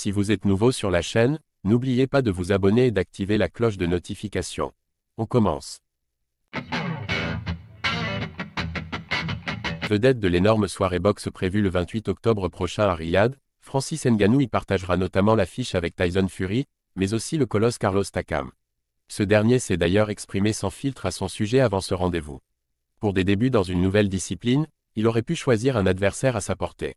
Si vous êtes nouveau sur la chaîne, n'oubliez pas de vous abonner et d'activer la cloche de notification. On commence. Vedette de l'énorme soirée boxe prévue le 28 octobre prochain à Riyad, Francis Ngannou y partagera notamment l'affiche avec Tyson Fury, mais aussi le colosse Carlos Takam. Ce dernier s'est d'ailleurs exprimé sans filtre à son sujet avant ce rendez-vous. Pour des débuts dans une nouvelle discipline, il aurait pu choisir un adversaire à sa portée.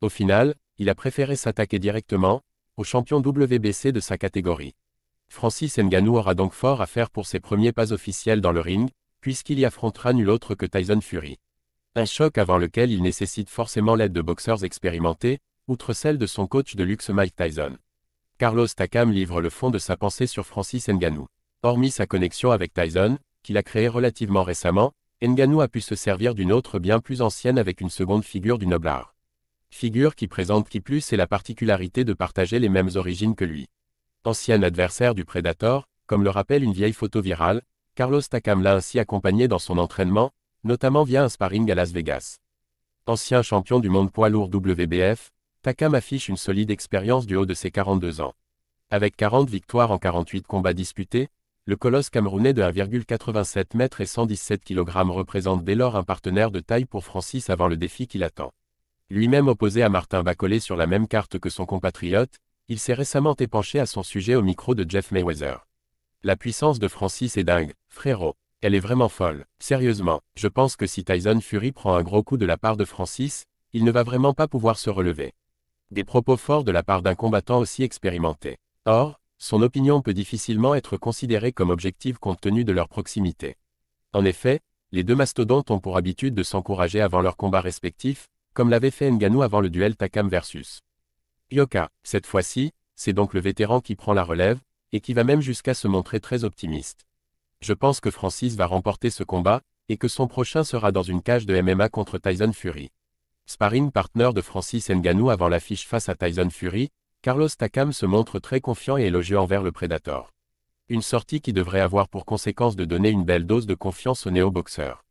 Au final, il a préféré s'attaquer directement au champion WBC de sa catégorie. Francis Ngannou aura donc fort à faire pour ses premiers pas officiels dans le ring, puisqu'il y affrontera nul autre que Tyson Fury. Un choc avant lequel il nécessite forcément l'aide de boxeurs expérimentés, outre celle de son coach de luxe Mike Tyson. Carlos Takam livre le fond de sa pensée sur Francis Ngannou. Hormis sa connexion avec Tyson, qu'il a créée relativement récemment, Ngannou a pu se servir d'une autre bien plus ancienne avec une seconde figure du noble art. Figure qui présente qui plus et la particularité de partager les mêmes origines que lui. Ancien adversaire du Predator, comme le rappelle une vieille photo virale, Carlos Takam l'a ainsi accompagné dans son entraînement, notamment via un sparring à Las Vegas. Ancien champion du monde poids lourd WBF, Takam affiche une solide expérience du haut de ses 42 ans. Avec 40 victoires en 48 combats disputés, le colosse camerounais de 1,87 m et 117 kg représente dès lors un partenaire de taille pour Francis avant le défi qui l'attend. Lui-même opposé à Martin Bacolé sur la même carte que son compatriote, il s'est récemment épanché à son sujet au micro de Jeff Mayweather. La puissance de Francis est dingue, frérot. Elle est vraiment folle. Sérieusement, je pense que si Tyson Fury prend un gros coup de la part de Francis, il ne va vraiment pas pouvoir se relever. Des propos forts de la part d'un combattant aussi expérimenté. Or, son opinion peut difficilement être considérée comme objective compte tenu de leur proximité. En effet, les deux mastodontes ont pour habitude de s'encourager avant leurs combats respectifs, comme l'avait fait Ngannou avant le duel Takam vs Yoka. Cette fois-ci, c'est donc le vétéran qui prend la relève, et qui va même jusqu'à se montrer très optimiste. Je pense que Francis va remporter ce combat, et que son prochain sera dans une cage de MMA contre Tyson Fury. Sparring partner de Francis Ngannou avant l'affiche face à Tyson Fury, Carlos Takam se montre très confiant et élogieux envers le Predator. Une sortie qui devrait avoir pour conséquence de donner une belle dose de confiance au néo-boxeur.